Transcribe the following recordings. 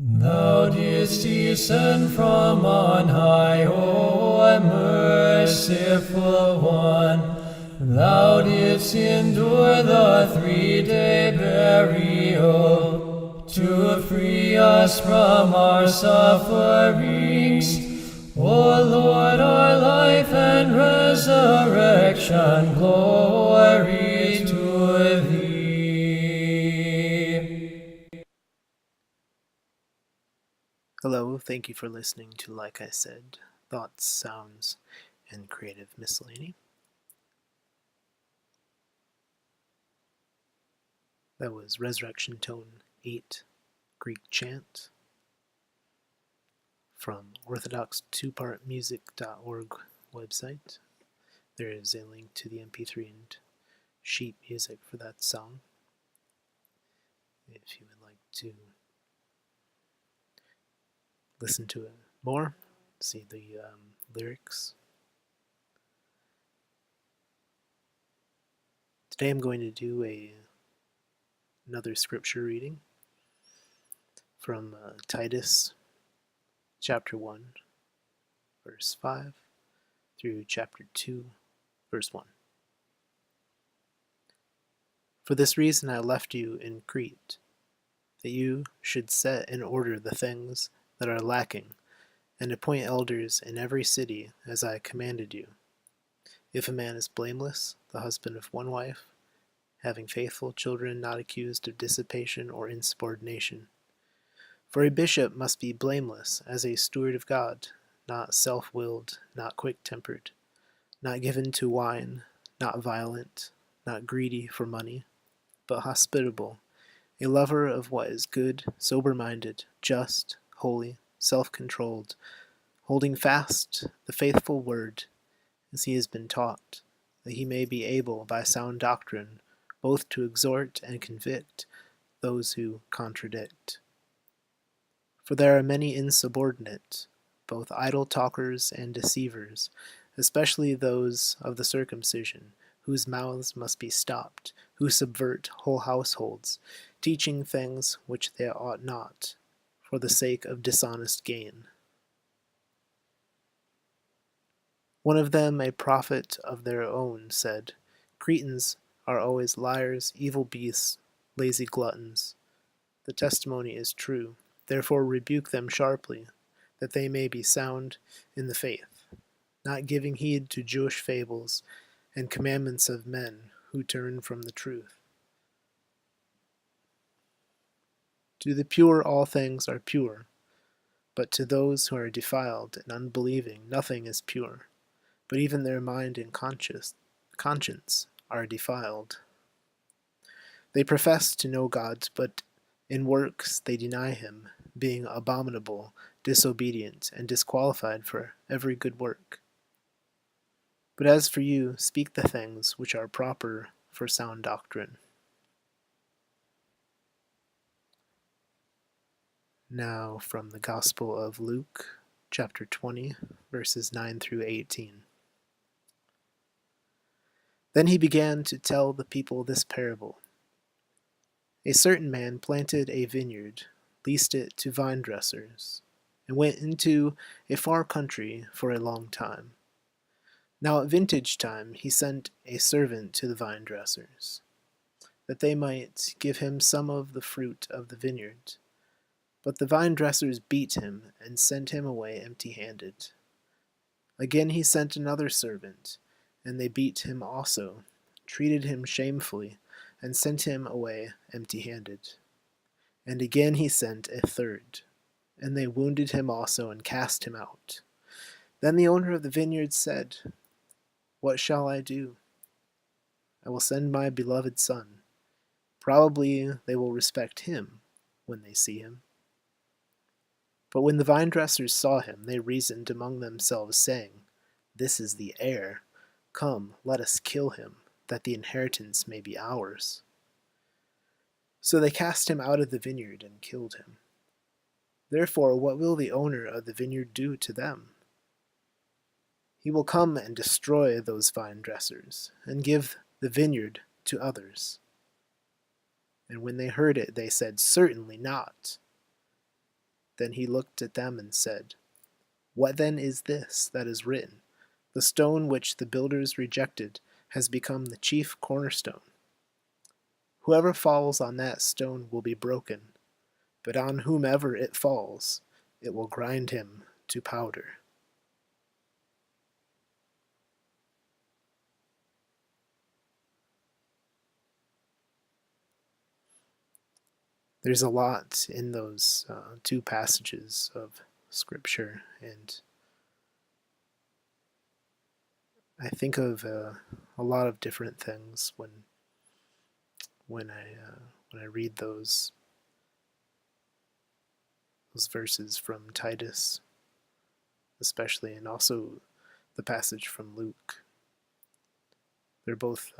Thou didst descend from on high, O merciful One. Thou didst endure the 3-day burial to free us from our sufferings. O Lord, our life and resurrection, glory to Thee. Hello, thank you for listening to Like I Said, Thoughts, Sounds, and Creative Miscellany. That was Resurrection Tone 8, Greek Chant, from orthodox2partmusic.org website. There is a link to the MP3 and sheet music for that song, if you would like to listen to it more, see the lyrics. Today I'm going to do another scripture reading from Titus chapter 1, verse 5 through chapter 2, verse 1. For this reason I left you in Crete, that you should set in order the things that are lacking, and appoint elders in every city as I commanded you. If a man is blameless, the husband of one wife, having faithful children, not accused of dissipation or insubordination. For a bishop must be blameless as a steward of God, not self-willed, not quick-tempered, not given to wine, not violent, not greedy for money, but hospitable, a lover of what is good, sober-minded, just, holy, self-controlled, holding fast the faithful word as he has been taught, that he may be able by sound doctrine both to exhort and convict those who contradict. For there are many insubordinate, both idle talkers and deceivers, especially those of the circumcision, whose mouths must be stopped, who subvert whole households, teaching things which they ought not, for the sake of dishonest gain. One of them, a prophet of their own, said, Cretans are always liars, evil beasts, lazy gluttons. The testimony is true. Therefore rebuke them sharply, that they may be sound in the faith, not giving heed to Jewish fables and commandments of men who turn from the truth. To the pure all things are pure, but to those who are defiled and unbelieving nothing is pure, but even their mind and conscience are defiled. They profess to know God, but in works they deny him, being abominable, disobedient, and disqualified for every good work. But as for you, speak the things which are proper for sound doctrine. Now from the Gospel of Luke, chapter 20, verses 9 through 18. Then he began to tell the people this parable. A certain man planted a vineyard, leased it to vine dressers, and went into a far country for a long time. Now at vintage time he sent a servant to the vine dressers, that they might give him some of the fruit of the vineyard. But the vine dressers beat him and sent him away empty-handed. Again he sent another servant, and they beat him also, treated him shamefully, and sent him away empty-handed. And again he sent a third, and they wounded him also and cast him out. Then the owner of the vineyard said, What shall I do? I will send my beloved son. Probably they will respect him when they see him. But when the vine dressers saw him, they reasoned among themselves, saying, This is the heir. Come, let us kill him, that the inheritance may be ours. So they cast him out of the vineyard and killed him. Therefore, what will the owner of the vineyard do to them? He will come and destroy those vine dressers, and give the vineyard to others. And when they heard it, they said, Certainly not. Then he looked at them and said, "What then is this that is written? The stone which the builders rejected has become the chief cornerstone. Whoever falls on that stone will be broken, but on whomever it falls, it will grind him to powder." There's a lot in those two passages of Scripture, and I think of a lot of different things when I read those verses from Titus, especially, and also the passage from Luke. They're both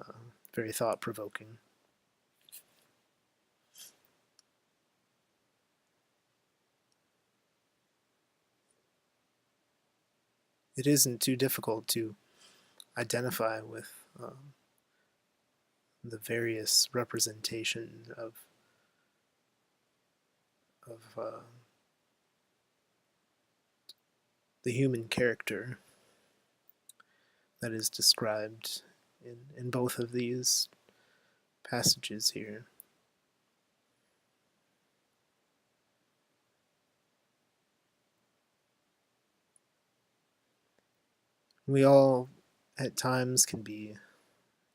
very thought-provoking. It isn't too difficult to identify with the various representation of the human character that is described in both of these passages here. We all, at times, can be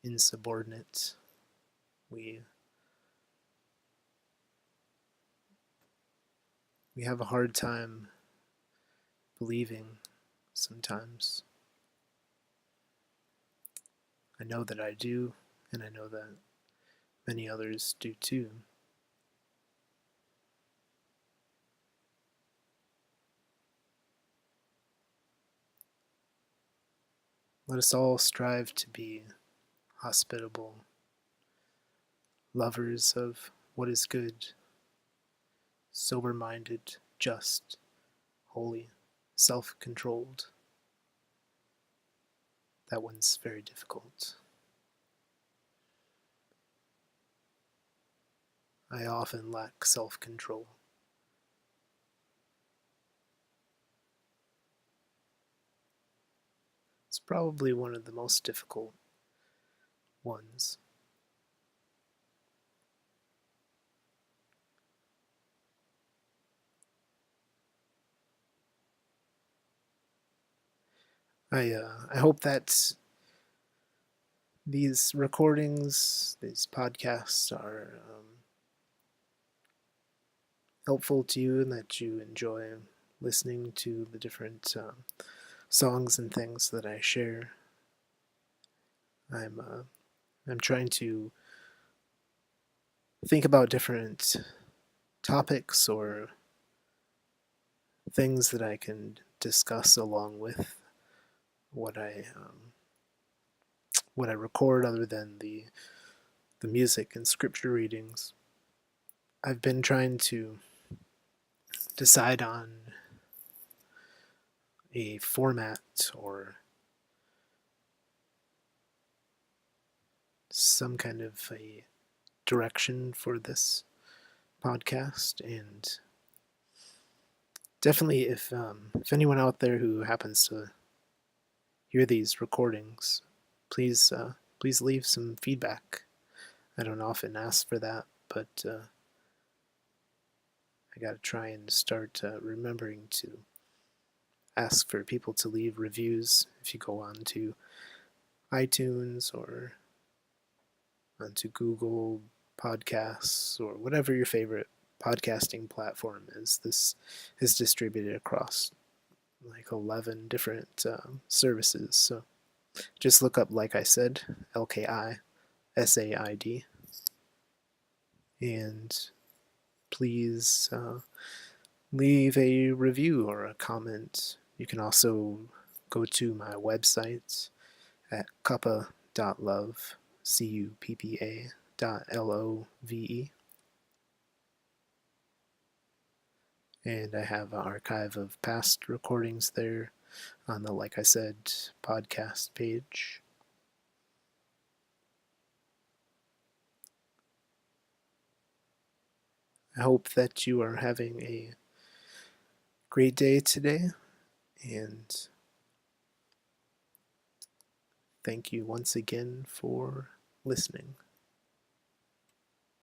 insubordinate. We have a hard time believing sometimes. I know that I do, and I know that many others do too. Let us all strive to be hospitable, lovers of what is good, sober-minded, just, holy, self-controlled. That one's very difficult. I often lack self-control. It's probably one of the most difficult ones. I hope that these recordings, these podcasts are helpful to you, and that you enjoy listening to the different songs and things that I share. I'm trying to think about different topics or things that I can discuss along with what I record, other than the music and scripture readings. I've been trying to decide on a format or some kind of a direction for this podcast, and definitely if anyone out there who happens to hear these recordings, please leave some feedback. I don't often ask for that, but I gotta try and start remembering to ask for people to leave reviews. If you go on to iTunes or onto Google Podcasts or whatever your favorite podcasting platform is, this is distributed across like 11 different services. So just look up, like I said, lkisaid, and please leave a review or a comment. You can also go to my website at cuppa.love, cuppa.love, and I have an archive of past recordings there on the, like I said, podcast page. I hope that you are having a great day today, and thank you once again for listening.